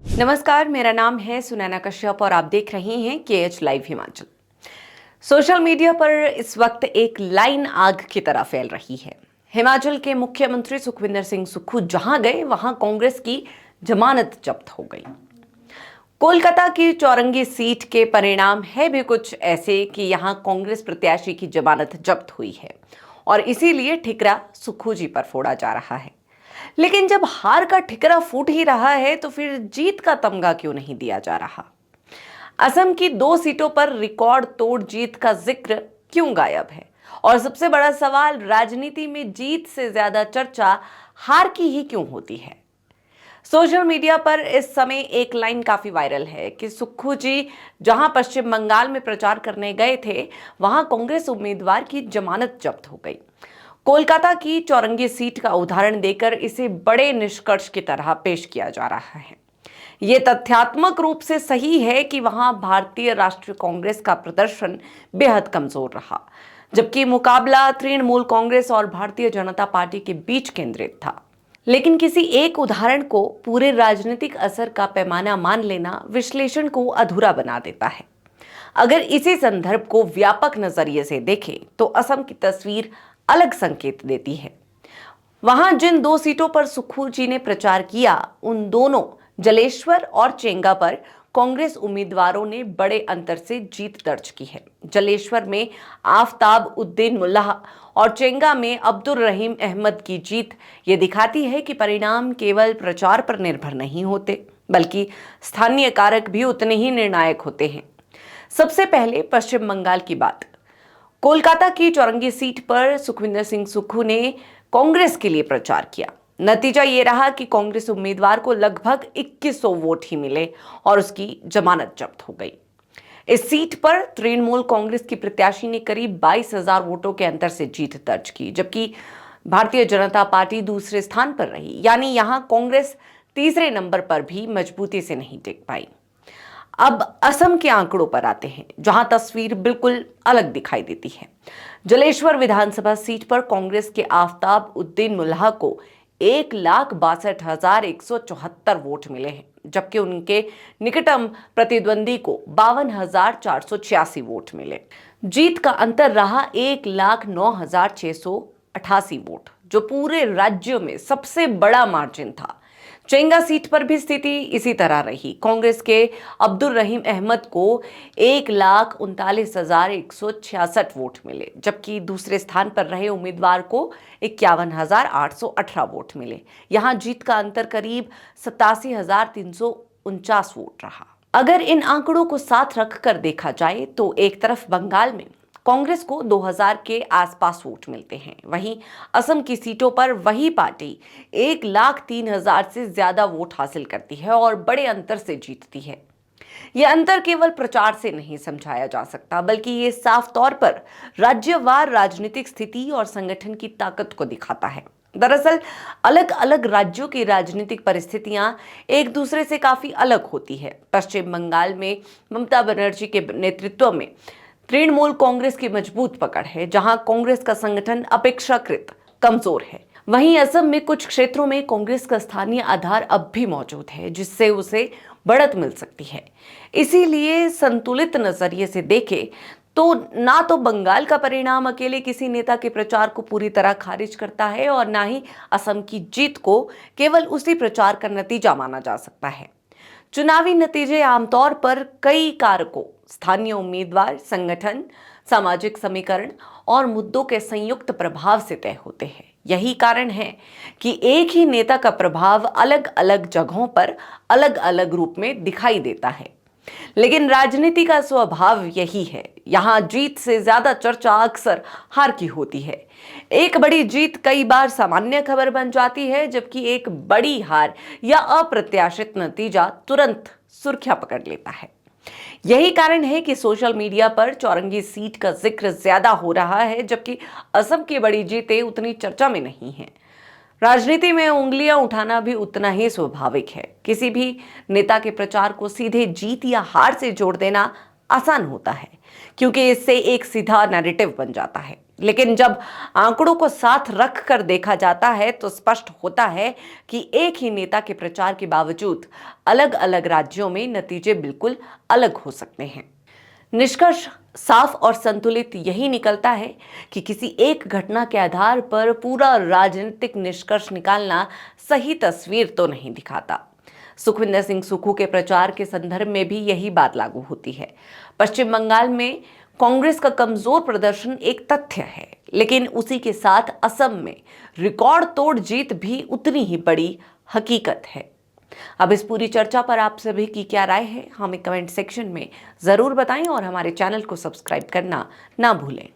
नमस्कार, मेरा नाम है सुनैना कश्यप और आप देख रहे हैं KH live Himachal. Social media पर इस वक्त एक लाइन आग की तरह फैल रही है। हिमाचल के मुख्यमंत्री सुखविंदर सिंह सुक्खू जहां गए वहां कांग्रेस की जमानत जब्त हो गई। कोलकाता की चौरंगी सीट के परिणाम है भी कुछ ऐसे कि यहां कांग्रेस प्रत्याशी की जमानत जब्त हुई है और इसीलिए ठिकरा सुक्खू जी पर फोड़ा जा रहा है। लेकिन जब हार का ठिकरा फूट ही रहा है तो फिर जीत का तमगा क्यों नहीं दिया जा रहा? असम की 2 सीटों पर रिकॉर्ड तोड़ जीत का जिक्र क्यों गायब है? और सबसे बड़ा सवाल, राजनीति में जीत से ज्यादा चर्चा हार की ही क्यों होती है? सोशल मीडिया पर इस समय एक लाइन काफी वायरल है कि सुक्खू जी जहां पश्चिम बंगाल में प्रचार करने गए थे, वहां कांग्रेस उम्मीदवार की जमानत जब्त हो गई। कोलकाता की चौरंगी सीट का उदाहरण देकर इसे बड़े निष्कर्ष की तरह पेश किया जा रहा है। ये तथ्यात्मक रूप से सही है कि वहां भारतीय राष्ट्रीय कांग्रेस का प्रदर्शन बेहद कमजोर रहा, जबकि मुकाबला तृणमूल कांग्रेस और भारतीय जनता पार्टी के बीच केंद्रित था। लेकिन किसी एक उदाहरण को पूरे राजनीतिक असर का पैमाना मान लेना विश्लेषण को अधूरा बना देता है। अगर इसी संदर्भ को व्यापक नजरिए से देखें तो असम की तस्वीर अलग संकेत देती है। वहां जिन 2 सीटों पर सुक्खू जी ने प्रचार किया, उन दोनों जलेश्वर और चेंगा पर कांग्रेस उम्मीदवारों ने बड़े अंतर से जीत दर्ज की है। जलेश्वर में आफताब उद्दीन मुल्लाह और चेंगा में अब्दुल रहीम अहमद की जीत ये दिखाती है कि परिणाम केवल प्रचार पर निर्भर नहीं होते, बल्कि स्थानीय कारक भी उतने ही निर्णायक होते हैं। सबसे पहले पश्चिम बंगाल की बात। कोलकाता की चौरंगी सीट पर सुखविंदर सिंह सुक्खू ने कांग्रेस के लिए प्रचार किया। नतीजा ये रहा कि कांग्रेस उम्मीदवार को लगभग 2100 वोट ही मिले और उसकी जमानत जब्त हो गई। इस सीट पर तृणमूल कांग्रेस की प्रत्याशी ने करीब 22,000 वोटों के अंतर से जीत दर्ज की, जबकि भारतीय जनता पार्टी दूसरे स्थान पर रही। यानी यहां कांग्रेस तीसरे नंबर पर भी मजबूती से नहीं टिक पाई। अब असम के आंकड़ों पर आते हैं, जहां तस्वीर बिल्कुल अलग दिखाई देती है। जलेश्वर विधानसभा सीट पर कांग्रेस के आफताब उद्दीन मुल्लाह को 1,62,174 वोट मिले हैं, जबकि उनके निकटतम प्रतिद्वंदी को 52,486 वोट मिले। जीत का अंतर रहा 1,09,688 वोट, जो पूरे राज्य में सबसे बड़ा मार्जिन था। चेंगा सीट पर भी स्थिति इसी तरह रही। कांग्रेस के अब्दुल रहीम अहमद को 1,39,166 वोट मिले, जबकि दूसरे स्थान पर रहे उम्मीदवार को 51,818 वोट मिले। यहां जीत का अंतर करीब 87,349 वोट रहा। अगर इन आंकड़ों को साथ रखकर देखा जाए तो एक तरफ बंगाल में कांग्रेस को 2000 के आसपास वोट मिलते हैं, वहीं असम की सीटों पर वही पार्टी 1,03,000 से ज्यादा वोट हासिल करती है और बड़े अंतर से जीतती है। यह अंतर केवल प्रचार से नहीं समझाया जा सकता, बल्कि ये साफ तौर पर राज्यवार राजनीतिक स्थिति और संगठन की ताकत को दिखाता है। दरअसल अलग अलग राज्यों की राजनीतिक परिस्थितियां एक दूसरे से काफी अलग होती है। पश्चिम बंगाल में ममता बनर्जी के नेतृत्व में तृणमूल कांग्रेस की मजबूत पकड़ है, जहां कांग्रेस का संगठन अपेक्षाकृत कमजोर है। वहीं असम में कुछ क्षेत्रों में कांग्रेस का स्थानीय आधार अब भी मौजूद है, जिससे उसे बढ़त मिल सकती है। इसीलिए संतुलित नजरिए से देखें तो ना तो बंगाल का परिणाम अकेले किसी नेता के प्रचार को पूरी तरह खारिज करता है और ना ही असम की जीत को केवल उसी प्रचार का नतीजा माना जा सकता है। चुनावी नतीजे आमतौर पर कई कारकों, स्थानीय उम्मीदवार, संगठन, सामाजिक समीकरण और मुद्दों के संयुक्त प्रभाव से तय होते हैं। यही कारण है कि एक ही नेता का प्रभाव अलग अलग जगहों पर अलग अलग रूप में दिखाई देता है। लेकिन राजनीति का स्वभाव यही है, यहां जीत से ज्यादा चर्चा अक्सर हार की होती है। एक बड़ी जीत कई बार सामान्य खबर बन जाती है, जबकि एक बड़ी हार या अप्रत्याशित नतीजा तुरंत सुर्खियां पकड़ लेता है। यही कारण है कि सोशल मीडिया पर चौरंगी सीट का जिक्र ज्यादा हो रहा है, जबकि असम की बड़ी जीतें उतनी चर्चा में नहीं हैं। राजनीति में उंगलियां उठाना भी उतना ही स्वाभाविक है। किसी भी नेता के प्रचार को सीधे जीत या हार से जोड़ देना आसान होता है, क्योंकि इससे एक सीधा नैरेटिव बन जाता है। लेकिन जब आंकड़ों को साथ रख कर देखा जाता है तो स्पष्ट होता है कि एक ही नेता के प्रचार के बावजूद अलग अलग राज्यों में नतीजे बिल्कुल अलग हो सकते हैं। निष्कर्ष साफ और संतुलित यही निकलता है कि किसी एक घटना के आधार पर पूरा राजनीतिक निष्कर्ष निकालना सही तस्वीर तो नहीं दिखाता। सुखविंदर सिंह सुक्खू के प्रचार के संदर्भ में भी यही बात लागू होती है। पश्चिम बंगाल में कांग्रेस का कमजोर प्रदर्शन एक तथ्य है, लेकिन उसी के साथ असम में रिकॉर्ड तोड़ जीत भी उतनी ही बड़ी हकीकत है। अब इस पूरी चर्चा पर आप सभी की क्या राय है, हमें कमेंट सेक्शन में जरूर बताएं और हमारे चैनल को सब्सक्राइब करना ना भूलें।